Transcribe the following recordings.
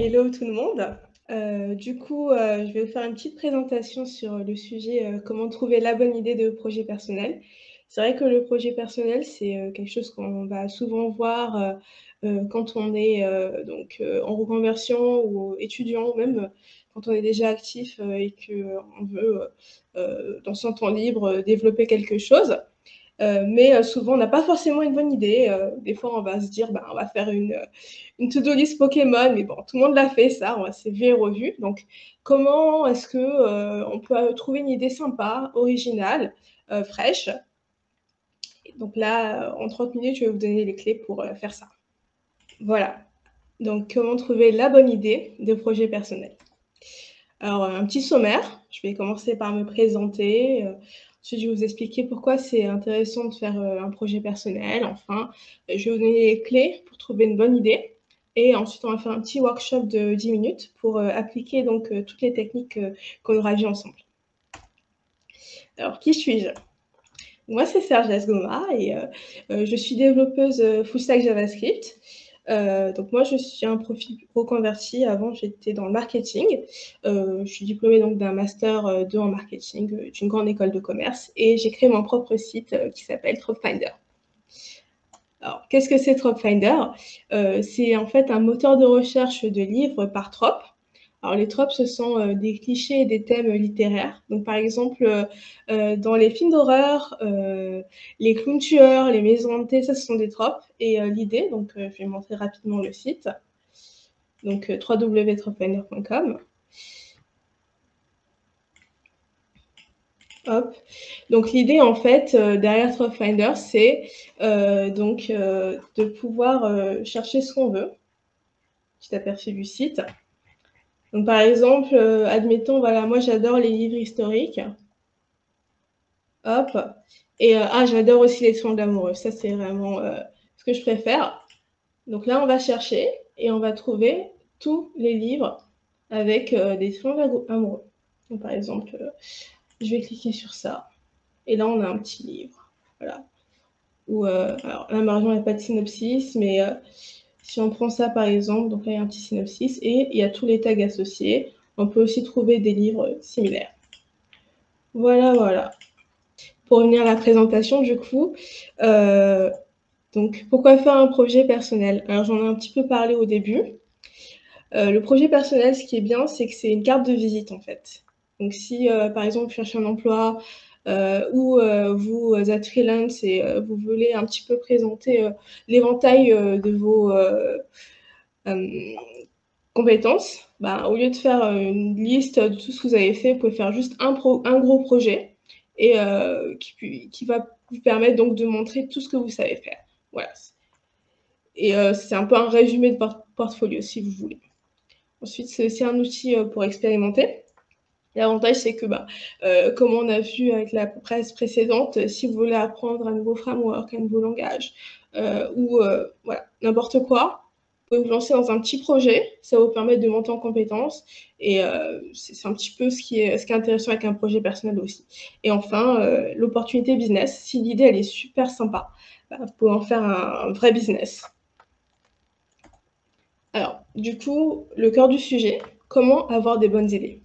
Hello tout le monde. Je vais vous faire une petite présentation sur le sujet comment trouver la bonne idée de projet personnel. C'est vrai que le projet personnel, c'est quelque chose qu'on va souvent voir quand on est en reconversion ou étudiant, ou même quand on est déjà actif et qu'on veut, dans son temps libre, développer quelque chose. Mais souvent, on n'a pas forcément une bonne idée. Des fois, on va se dire, bah, on va faire une to-do list Pokémon, mais bon, tout le monde l'a fait, ça, c'est vu et revu. Donc, comment est-ce que on peut trouver une idée sympa, originale, fraîche? Donc là, en 30 minutes, je vais vous donner les clés pour faire ça. Voilà. Donc, comment trouver la bonne idée de projet personnel? Alors, un petit sommaire. Je vais commencer par me présenter. Ensuite, je vais vous expliquer pourquoi c'est intéressant de faire un projet personnel. Enfin, je vais vous donner les clés pour trouver une bonne idée. Et ensuite, on va faire un petit workshop de 10 minutes pour appliquer donc toutes les techniques qu'on aura vues ensemble. Alors, qui suis-je? Moi, c'est Serge Lasgoma et je suis développeuse full stack JavaScript. Donc moi, je suis un profil reconverti. Avant, j'étais dans le marketing. Je suis diplômée donc d'un master 2 en marketing d'une grande école de commerce et j'ai créé mon propre site qui s'appelle TropFinder. Alors, qu'est-ce que c'est TropFinder? C'est en fait un moteur de recherche de livres par Trop. Alors, les tropes, ce sont des clichés et des thèmes littéraires. Donc, par exemple, dans les films d'horreur, les clowns tueurs, les maisons hantées, ça, ce sont des tropes. Et l'idée, donc, je vais montrer rapidement le site. Donc, www.tropfinder.com. Hop. Donc, l'idée, en fait, derrière TropFinder, c'est de pouvoir chercher ce qu'on veut. Petit aperçu du site. Donc, par exemple, admettons, voilà, moi, j'adore les livres historiques. Hop. Et j'adore aussi les triangles amoureux. Ça, c'est vraiment ce que je préfère. Donc là, on va chercher et on va trouver tous les livres avec des triangles amoureux. Donc, par exemple, je vais cliquer sur ça. Et là, on a un petit livre. Voilà. Alors là, malheureusement, il n'y a pas de synopsis, mais si on prend ça, par exemple, donc là, il y a un petit synopsis et il y a tous les tags associés. On peut aussi trouver des livres similaires. Voilà. Pour revenir à la présentation, du coup, donc pourquoi faire un projet personnel? Alors, j'en ai un petit peu parlé au début. Le projet personnel, ce qui est bien, c'est que c'est une carte de visite, en fait. Donc si, par exemple, vous cherchez un emploi ou vous êtes freelance et vous voulez un petit peu présenter l'éventail de vos compétences, au lieu de faire une liste de tout ce que vous avez fait, vous pouvez faire juste un gros projet et qui va vous permettre donc de montrer tout ce que vous savez faire. Voilà. Et c'est un peu un résumé de votre portfolio, si vous voulez. Ensuite, c'est aussi un outil pour expérimenter. L'avantage, c'est que, comme on a vu avec la presse précédente, si vous voulez apprendre un nouveau framework, un nouveau langage, voilà, n'importe quoi, vous pouvez vous lancer dans un petit projet, ça va vous permettre de monter en compétences et c'est un petit peu ce qui est intéressant avec un projet personnel aussi. Et enfin, l'opportunité business, si l'idée, elle est super sympa, vous pouvez en faire un vrai business. Alors, du coup, le cœur du sujet, comment avoir des bonnes idées?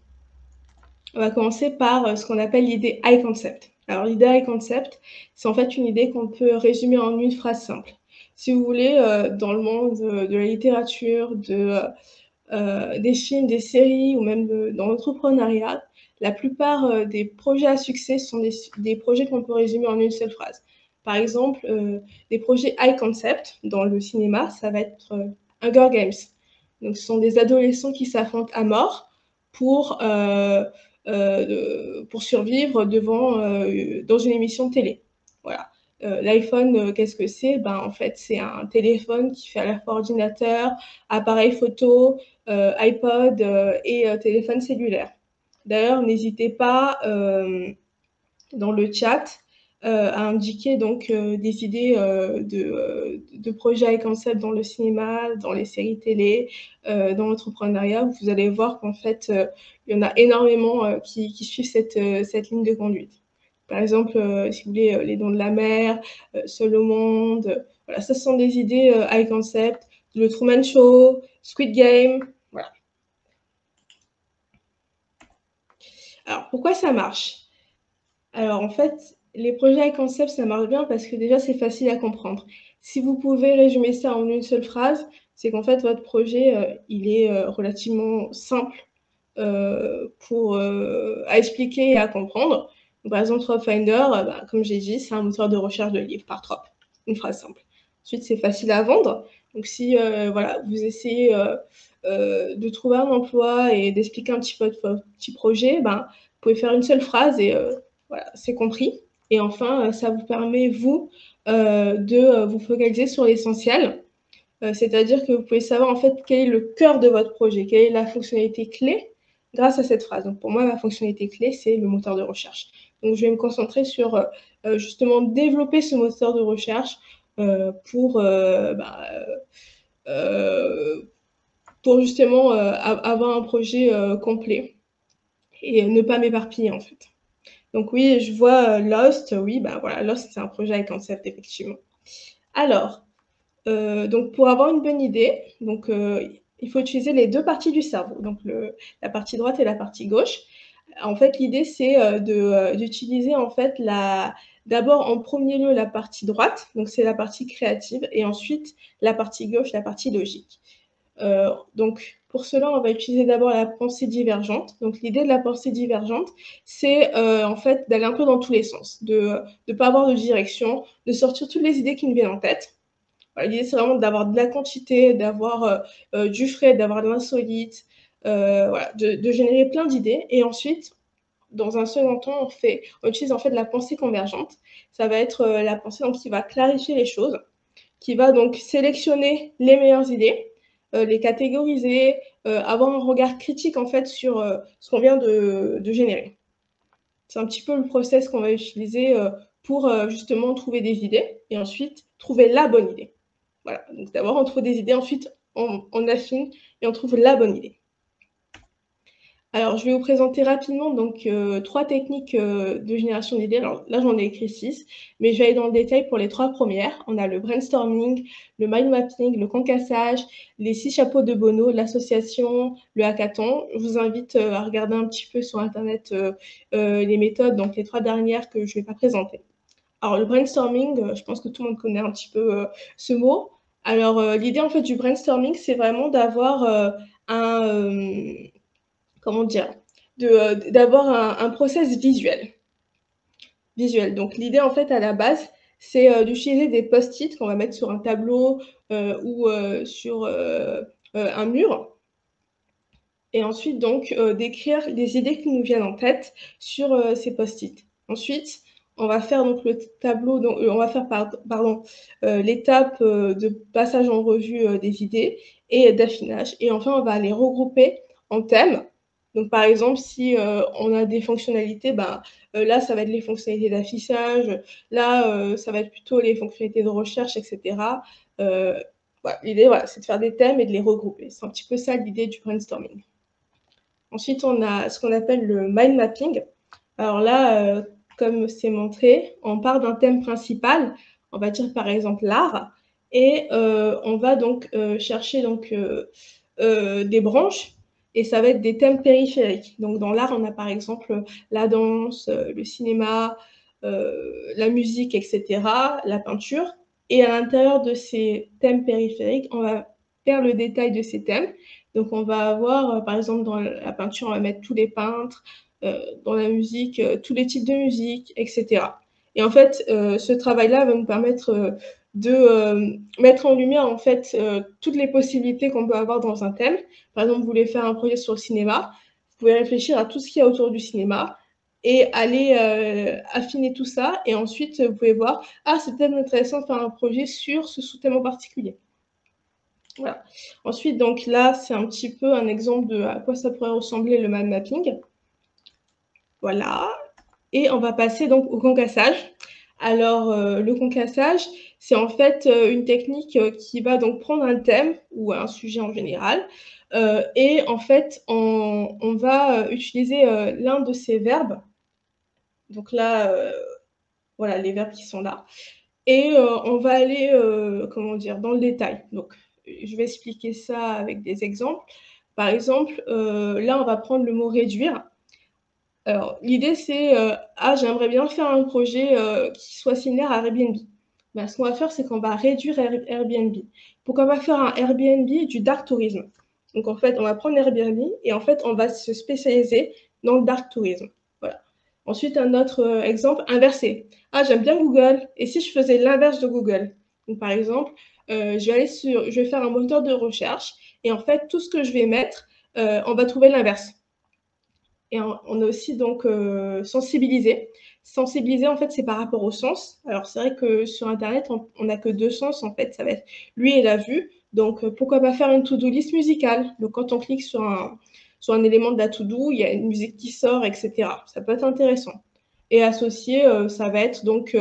On va commencer par ce qu'on appelle l'idée high concept. Alors, l'idée high concept, c'est en fait une idée qu'on peut résumer en une phrase simple. Si vous voulez, dans le monde de la littérature, des films, des séries ou même dans l'entrepreneuriat, la plupart des projets à succès sont des projets qu'on peut résumer en une seule phrase. Par exemple, des projets high concept dans le cinéma, ça va être Hunger Games. Donc, ce sont des adolescents qui s'affrontent à mort pour survivre dans une émission de télé. Voilà. L'iPhone, qu'est-ce que c'est? En fait, c'est un téléphone qui fait à la fois ordinateur, appareil photo, iPod et téléphone cellulaire. D'ailleurs, n'hésitez pas dans le chat à indiquer donc des idées de projets et concepts dans le cinéma, dans les séries télé, dans l'entrepreneuriat. Vous allez voir qu'en fait, il y en a énormément qui suivent cette ligne de conduite. Par exemple, si vous voulez, Les Dons de la Mer, Seul au monde, voilà, ça ce sont des idées high concept, le Truman Show, Squid Game, voilà. Alors, pourquoi ça marche? Alors, en fait, les projets à concept, ça marche bien parce que déjà, c'est facile à comprendre. Si vous pouvez résumer ça en une seule phrase, c'est qu'en fait, votre projet, il est, relativement simple, à expliquer et à comprendre. Donc, par exemple, Tropfinder, bah, comme j'ai dit, c'est un moteur de recherche de livres par Trop, une phrase simple. Ensuite, c'est facile à vendre. Donc si, voilà, vous essayez, de trouver un emploi et d'expliquer un petit peu votre petit projet, ben, vous pouvez faire une seule phrase et voilà, c'est compris. Et enfin, ça vous permet, vous, de, vous focaliser sur l'essentiel. C'est-à-dire que vous pouvez savoir, en fait, quel est le cœur de votre projet, quelle est la fonctionnalité clé grâce à cette phrase. Donc pour moi, la fonctionnalité clé, c'est le moteur de recherche. Donc je vais me concentrer sur, justement développer ce moteur de recherche, pour, pour justement, avoir un projet, complet et ne pas m'éparpiller, en fait. Donc oui, je vois, Lost, oui, bah, voilà, Lost, c'est un projet à concept, effectivement. Alors, donc pour avoir une bonne idée, donc, il faut utiliser les 2 parties du cerveau, donc la partie droite et la partie gauche. En fait, l'idée, c'est, d'utiliser, en fait, d'abord, en premier lieu, la partie droite, donc c'est la partie créative et ensuite la partie gauche, la partie logique. Donc pour cela, on va utiliser d'abord la pensée divergente. Donc l'idée de la pensée divergente, c'est, en fait, d'aller un peu dans tous les sens, de ne pas avoir de direction, de sortir toutes les idées qui nous viennent en tête. Voilà, l'idée, c'est vraiment d'avoir de la quantité, d'avoir, du frais, d'avoir de l'insolite, voilà, de générer plein d'idées et ensuite, dans un second temps, on utilise, en fait, la pensée convergente. Ça va être, la pensée donc qui va clarifier les choses, qui va donc sélectionner les meilleures idées, les catégoriser, avoir un regard critique, en fait, sur, ce qu'on vient de générer. C'est un petit peu le process qu'on va utiliser, pour, justement trouver des idées et ensuite trouver la bonne idée. Voilà, donc d'abord on trouve des idées, ensuite on affine et on trouve la bonne idée. Alors je vais vous présenter rapidement donc 3 techniques, de génération d'idées. Alors là, j'en ai écrit 6, mais je vais aller dans le détail pour les 3 premières. On a le brainstorming, le mind mapping, le concassage, les 6 chapeaux de Bono, l'association, le hackathon. Je vous invite, à regarder un petit peu sur internet, les méthodes, donc les 3 dernières que je vais pas présenter. Alors le brainstorming, je pense que tout le monde connaît un petit peu, ce mot. Alors, l'idée en fait du brainstorming, c'est vraiment d'avoir, un, comment dire? D'avoir un process visuel. Donc l'idée en fait à la base, c'est, d'utiliser des post-it qu'on va mettre sur un tableau, ou, sur, un mur et ensuite donc, d'écrire les idées qui nous viennent en tête sur, ces post-it. Ensuite, on va faire donc le tableau donc, on va faire pardon, l'étape, de passage en revue, des idées et d'affinage et enfin on va les regrouper en thèmes. Donc par exemple si, on a des fonctionnalités, ben, là ça va être les fonctionnalités d'affichage, là, ça va être plutôt les fonctionnalités de recherche et cetera. Heu, voilà, l'idée voilà, c'est de faire des thèmes et de les regrouper. C'est un petit peu ça l'idée du brainstorming. Ensuite, on a ce qu'on appelle le mind mapping. Alors là, comme c'est montré, on part d'un thème principal, on va dire par exemple l'art et on va donc, chercher donc, des branches et ça va être des thèmes périphériques. Donc dans l'art, on a par exemple, la danse, le cinéma, la musique et cetera, la peinture et à l'intérieur de ces thèmes périphériques, on va faire le détail de ces thèmes. Donc on va avoir, par exemple dans la peinture, on va mettre tous les peintres, dans la musique, tous les types de musique et cetera. Et en fait, ce travail-là va nous permettre, de, mettre en lumière en fait, toutes les possibilités qu'on peut avoir dans un thème. Par exemple, vous voulez faire un projet sur le cinéma, vous pouvez réfléchir à tout ce qu'il y a autour du cinéma et aller, affiner tout ça et ensuite, vous pouvez voir: «Ah, c'est peut-être intéressant de faire un projet sur ce sous-thème en particulier». Voilà. Ensuite, donc là, c'est un petit peu un exemple de à quoi ça pourrait ressembler le mind mapping. Voilà et on va passer donc au concassage. Alors, le concassage, c'est en fait, une technique, qui va donc prendre un thème ou un sujet en général, et en fait, on va, utiliser, l'un de ces verbes. Donc là, voilà les verbes qui sont là et on va aller, comment dire? Dans le détail. Donc, je vais expliquer ça avec des exemples. Par exemple, là, on va prendre le mot réduire. Alors, l'idée, c'est, «Ah, j'aimerais bien faire un projet, qui soit similaire à Airbnb». Bah, ce qu'on va faire, c'est qu'on va réduire Airbnb. Pourquoi pas faire un Airbnb du dark tourisme? Donc en fait, on va prendre Airbnb et en fait, on va se spécialiser dans le dark tourisme. Voilà. Ensuite, un autre, exemple inversé. «Ah, j'aime bien Google et si je faisais l'inverse de Google?» Donc par exemple, je vais faire un moteur de recherche et en fait, tout ce que je vais mettre, on va trouver l'inverse. Et on a aussi donc sensibiliser. Sensibiliser, en fait, c'est par rapport au sens. Alors c'est vrai que sur internet, on n'a que 2 sens, en fait, ça va être l'ouïe et la vue. Donc pourquoi pas faire une to-do list musicale? Donc quand on clique sur un élément de la to-do, il y a une musique qui sort et cetera. Ça peut être intéressant et associé, ça va être donc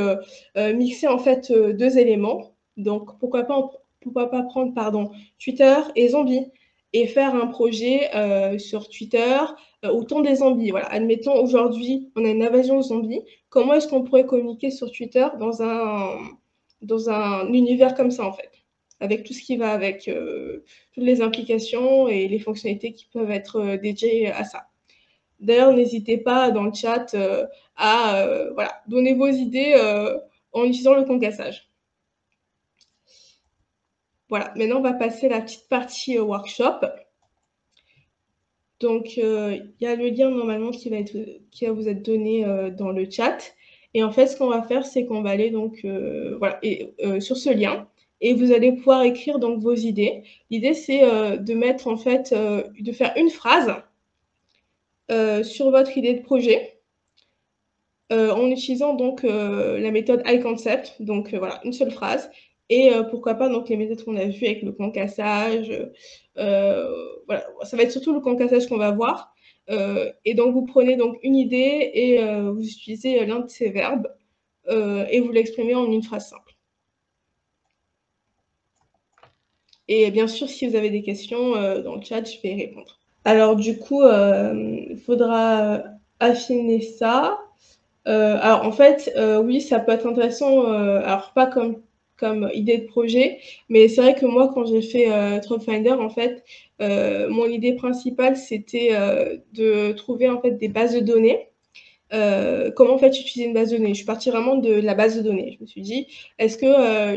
mixer, en fait, 2 éléments. Donc pourquoi pas prendre, pardon, Twitter et zombies et faire un projet, sur Twitter, autour des zombies. Voilà, admettons aujourd'hui, on a une invasion de zombies. Comment est-ce qu'on pourrait communiquer sur Twitter dans un univers comme ça, en fait? Avec tout ce qui va avec, toutes les implications et les fonctionnalités qui peuvent être, dédiées à ça. D'ailleurs, n'hésitez pas dans le chat, à, voilà, donner vos idées, en utilisant le concassage. Voilà, maintenant on va passer à la petite partie, workshop. Donc, il y a le lien normalement qui va vous être donné, dans le chat et en fait, ce qu'on va faire, c'est qu'on va aller donc, voilà et sur ce lien et vous allez pouvoir écrire donc vos idées. L'idée, c'est, de mettre en fait, de faire une phrase, sur votre idée de projet, en utilisant donc, la méthode iConcept. Donc, voilà, une seule phrase et pourquoi pas donc les méthodes qu'on a vues avec le concassage, voilà, ça va être surtout le concassage qu'on va voir, et donc vous prenez donc une idée et vous utilisez, l'un de ces verbes, et vous l'exprimez en une phrase simple et bien sûr, si vous avez des questions, dans le chat, je vais y répondre. Alors du coup, il faudra, affiner ça. Alors en fait, oui, ça peut être intéressant, alors pas comme idée de projet, mais c'est vrai que moi quand j'ai fait, Trustfinder en fait, mon idée principale c'était, de trouver en fait des bases de données. Comment en fait utiliser une base de données? Je suis partie vraiment de la base de données. Je me suis dit: «Est-ce que,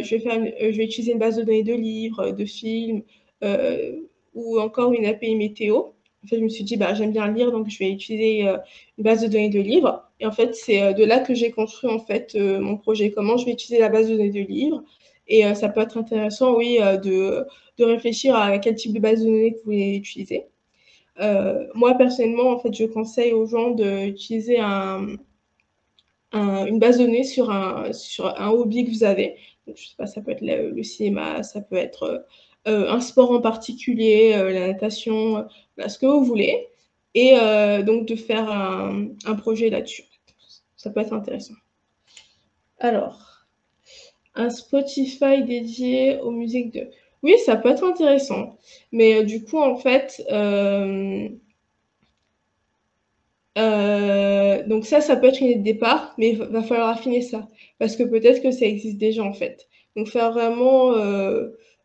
je vais utiliser une base de données de livres, de films, ou encore une API météo?» En fait, je me suis dit: «Bah, j'aime bien lire, donc je vais utiliser, une base de données de livres» et en fait, c'est, de là que j'ai construit en fait, mon projet. Comment je vais utiliser la base de données de livres et ça peut être intéressant, oui, de réfléchir à quel type de base de données que vous voulez utiliser. Moi personnellement, en fait, je conseille aux gens d'utiliser une base de données sur un hobby que vous avez. Donc je sais pas, ça peut être le cinéma, ça peut être, un sport en particulier, la natation, voilà, ce que vous voulez et donc de faire un projet là-dessus. Ça peut être intéressant. Alors, un Spotify dédié aux musiques de oui, ça peut être intéressant, mais du coup, en fait, donc ça peut être une idée de départ, mais va falloir affiner ça. Parce que peut-être que ça existe déjà, en fait. Donc faire vraiment,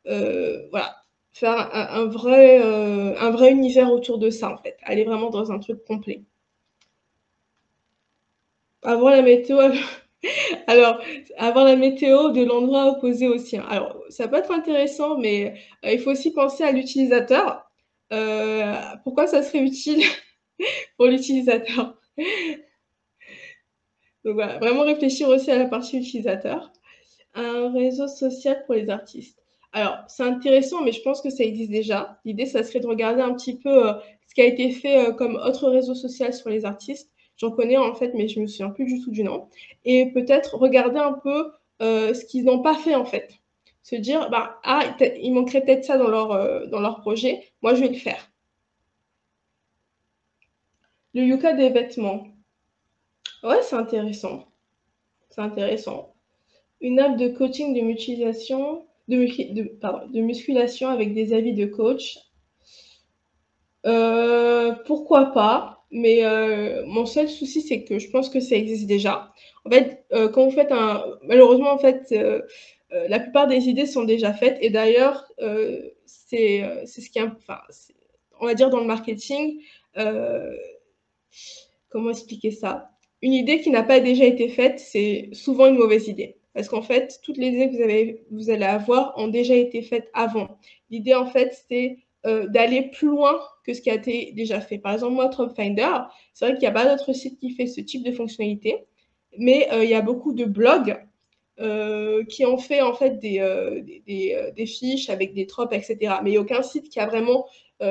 voilà, faire un vrai univers autour de ça, en fait. Aller vraiment dans un truc complet. Avoir la météo alors, avoir la météo de l'endroit opposé au sien. Alors, ça peut être intéressant, mais, il faut aussi penser à l'utilisateur. Heu, Pourquoi ça serait utile pour l'utilisateur? Donc voilà, vraiment réfléchir aussi à la partie utilisateur. Un réseau social pour les artistes. Alors, c'est intéressant, mais je pense que ça existe déjà. L'idée, ça serait de regarder un petit peu, ce qui a été fait, comme autre réseau social sur les artistes. J'en connais en fait, mais je me souviens plus du tout du nom et peut-être regarder un peu, ce qu'ils n'ont pas fait en fait. Se dire: «Bah, ah, il manquerait peut-être ça dans leur projet, moi je vais le faire». Le Yuka des vêtements. Ouais, c'est intéressant, c'est intéressant. Une app de coaching de mutualisation de musculation avec des avis de coach, pourquoi pas, mais mon seul souci, c'est que je pense que ça existe déjà. En fait, quand vous faites un malheureusement, en fait, la plupart des idées sont déjà faites et d'ailleurs, c'est ce qui est enfin, c'est on va dire dans le marketing, heu comment expliquer ça? Une idée qui n'a pas déjà été faite, c'est souvent une mauvaise idée. Parce qu'en fait, toutes les idées que vous allez avoir ont déjà été faites avant. L'idée, en fait, c'est d'aller plus loin que ce qui a été déjà fait. Par exemple, moi, TripFinder, c'est vrai qu'il n'y a pas d'autre site qui fait ce type de fonctionnalité, mais il y a beaucoup de blogs qui ont fait en fait des fiches avec des tropes, etc. Mais il n'y a aucun site qui a vraiment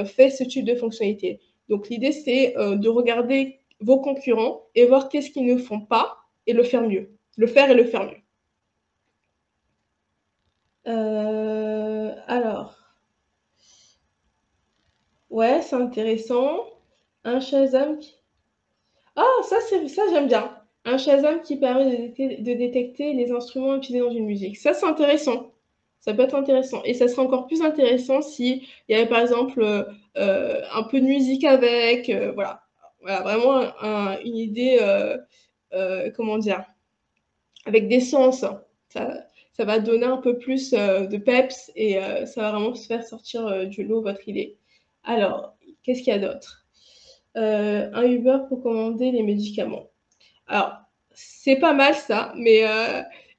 fait ce type de fonctionnalité. Donc l'idée, c'est de regarder vos concurrents et voir qu'est-ce qu'ils ne font pas et le faire mieux. Le faire et le faire mieux. Alors, ouais, c'est intéressant. Un Shazam qui... Ah, ça j'aime bien. Un Shazam qui permet de détecter les instruments utilisés dans une musique. Ça, c'est intéressant. Ça peut être intéressant. Et ça serait encore plus intéressant si il y avait par exemple un peu de musique avec. Voilà. Voilà, vraiment une idée, comment dire, avec des sens. Ça va donner un peu plus de peps et ça va vraiment se faire sortir du lot votre idée. Alors, qu'est-ce qu'il y a d'autre? Un Uber pour commander les médicaments. Alors, c'est pas mal ça, mais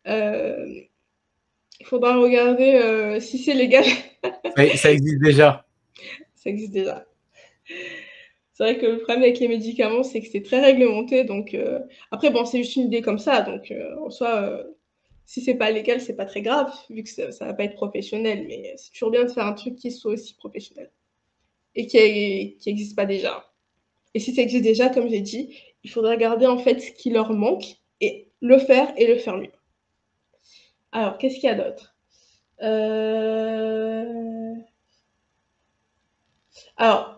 il faudra regarder si c'est légal. Ça existe déjà. Ça existe déjà. C'est vrai que le problème avec les médicaments, c'est que c'est très réglementé. Donc, après, bon, c'est juste une idée comme ça. Donc, en soi, si c'est pas légal, c'est pas très grave, vu que ça va pas être professionnel. Mais c'est toujours bien de faire un truc qui soit aussi professionnel et qui existe pas déjà. Et si ça existe déjà, comme j'ai dit, il faudrait regarder en fait ce qui leur manque et le faire mieux. Alors, qu'est-ce qu'il y a d'autre? Alors,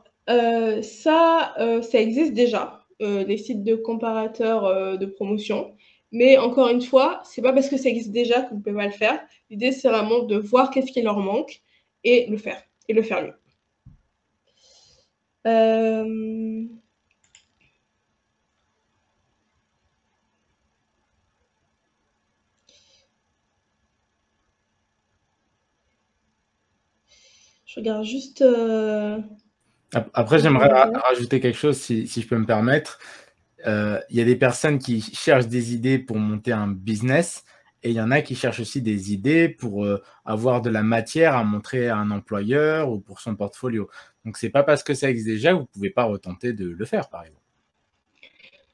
ça existe déjà, les sites de comparateurs de promotion. Mais encore une fois, c'est pas parce que ça existe déjà que vous pouvez pas le faire. L'idée, c'est vraiment de voir qu'est-ce qui leur manque et le faire mieux. Euh, je regarde juste Après, en j'aimerais commentaire. rajouter quelque chose, si je peux me permettre. Il y a des personnes qui cherchent des idées pour monter un business et il y en a qui cherchent aussi des idées pour avoir de la matière à montrer à un employeur ou pour son portfolio. Donc, c'est pas parce que ça existe déjà que vous ne pouvez pas retenter de le faire, par exemple.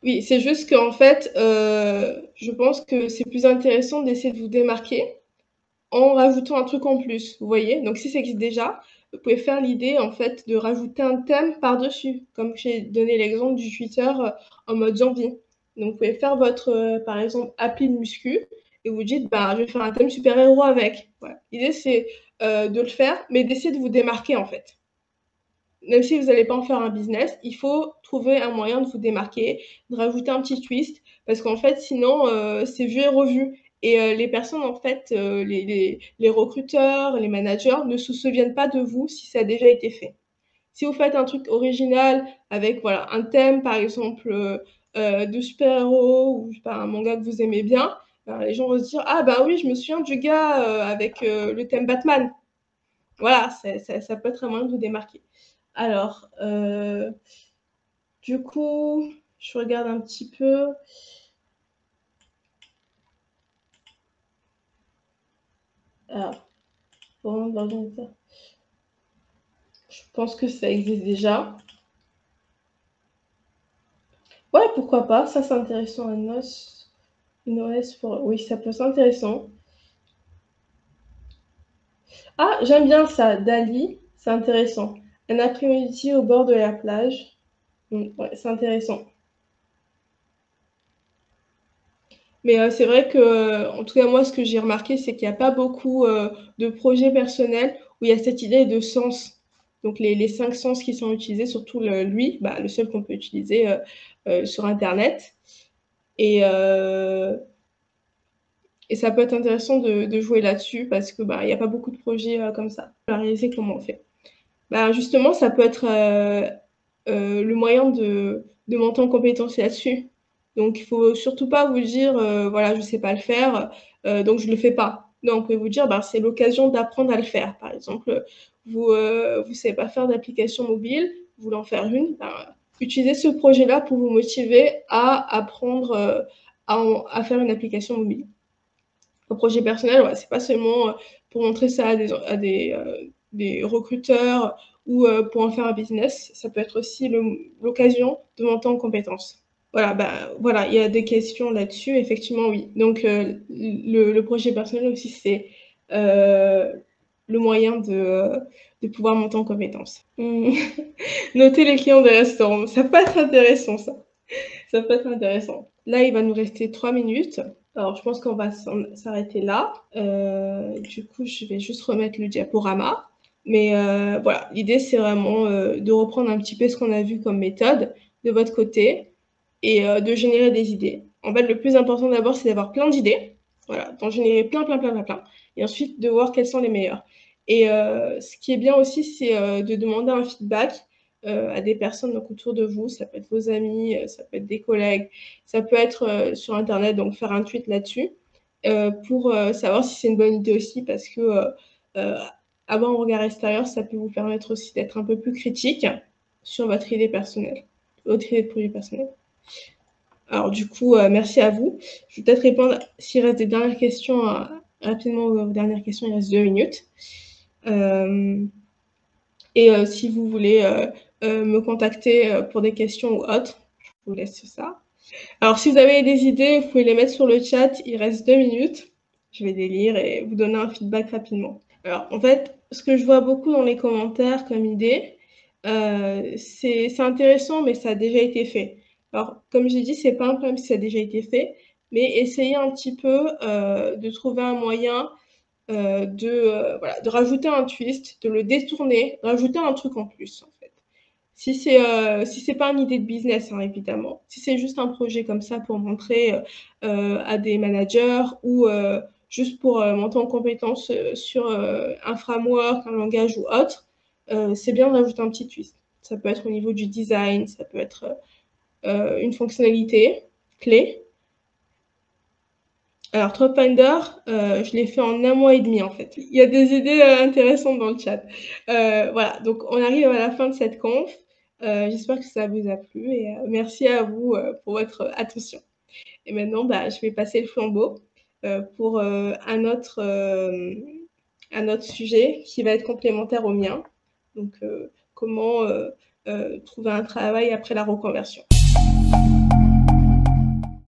Oui, c'est juste qu'en fait, je pense que c'est plus intéressant d'essayer de vous démarquer en rajoutant un truc en plus, vous voyez? Donc si ça existe déjà, vous pouvez faire l'idée en fait de rajouter un thème par-dessus, comme j'ai donné l'exemple du Twitter en mode zombie. Donc vous pouvez faire votre, par exemple, appli de muscu et vous dites, bah, je vais faire un thème super-héros avec. Voilà. L'idée c'est de le faire, mais d'essayer de vous démarquer en fait. Même si vous n'allez pas en faire un business, il faut trouver un moyen de vous démarquer, de rajouter un petit twist, parce qu'en fait, sinon, c'est vu et revu. Et les personnes, en fait, les recruteurs, les managers ne se souviennent pas de vous si ça a déjà été fait. Si vous faites un truc original avec voilà, un thème, par exemple, de super-héros ou je sais pas, un manga que vous aimez bien, ben, les gens vont se dire ah ben oui, je me souviens du gars avec le thème Batman. Voilà, ça peut être un moyen de vous démarquer. Alors, du coup, je regarde un petit peu. Alors, bon, je pense que ça existe déjà. Ouais, pourquoi pas? Ça, c'est intéressant. Une OS pour... Oui, ça peut être intéressant. Ah, j'aime bien ça. Dali, c'est intéressant. Un après-midi au bord de la plage. Ouais, c'est intéressant. Mais c'est vrai que, en tout cas, moi, ce que j'ai remarqué, c'est qu'il n'y a pas beaucoup de projets personnels où il y a cette idée de sens. Donc, les 5 sens qui sont utilisés, surtout lui, bah, le seul qu'on peut utiliser sur Internet. Et, euh, et ça peut être intéressant de jouer là-dessus parce que bah, il n'y a pas beaucoup de projets comme ça. On va réaliser comment on fait. Bah, justement, ça peut être le moyen de monter en compétence là-dessus. Donc, il faut surtout pas vous dire, voilà, je sais pas le faire, donc je le fais pas. Non, vous pouvez vous dire, bah, c'est l'occasion d'apprendre à le faire. Par exemple, vous savez pas faire d'application mobile, vous voulez en faire une, bah, Utilisez ce projet-là pour vous motiver à apprendre à faire une application mobile. Un projet personnel, ouais, c'est pas seulement pour montrer ça des recruteurs ou pour en faire un business, ça peut être aussi l'occasion de monter en compétences. Voilà, voilà, il y a des questions là-dessus, effectivement, oui. Donc, le projet personnel aussi, c'est le moyen de pouvoir monter en compétences. Noter les clients des restaurants, ça peut être intéressant, ça. Ça peut être intéressant. Là, il va nous rester 3 minutes. Alors, je pense qu'on va s'arrêter là. Du coup, je vais juste remettre le diaporama. Mais voilà, l'idée, c'est vraiment de reprendre un petit peu ce qu'on a vu comme méthode de votre côté et de générer des idées. En fait, le plus important d'abord, c'est d'avoir plein d'idées. Voilà, d'en générer plein, plein, plein, plein, plein. Et ensuite, de voir quelles sont les meilleures. Et ce qui est bien aussi, c'est de demander un feedback à des personnes donc, autour de vous. Ça peut être vos amis, ça peut être des collègues, ça peut être sur Internet, donc faire un tweet là-dessus pour savoir si c'est une bonne idée aussi, parce que avoir un regard extérieur, ça peut vous permettre aussi d'être un peu plus critique sur votre idée personnelle, votre idée de projet personnel. Alors du coup, merci à vous. Je vais peut-être répondre, s'il reste des dernières questions, rapidement aux dernières questions, il reste 2 minutes. Et si vous voulez me contacter pour des questions ou autres, je vous laisse ça. Alors, si vous avez des idées, vous pouvez les mettre sur le chat. Il reste 2 minutes. Je vais les lire et vous donner un feedback rapidement. Alors, en fait, ce que je vois beaucoup dans les commentaires comme idée, c'est intéressant, mais ça a déjà été fait. Alors, comme j'ai dit, c'est pas un problème si ça a déjà été fait, mais essayez un petit peu de trouver un moyen voilà, de rajouter un twist, de le détourner, rajouter un truc en plus, en fait. Si c'est pas une idée de business, hein, évidemment. Si c'est juste un projet comme ça pour montrer à des managers ou juste pour monter en compétence sur un framework, un langage ou autre, c'est bien de rajouter un petit twist. Ça peut être au niveau du design, ça peut être une fonctionnalité clé. Alors, Dropfinder, je l'ai fait en 1 mois et demi, en fait. Il y a des idées intéressantes dans le chat. Voilà, donc on arrive à la fin de cette conf. J'espère que ça vous a plu et merci à vous pour votre attention. Et maintenant, je vais passer le flambeau pour un autre sujet qui va être complémentaire au mien. Donc, comment trouver un travail après la reconversion.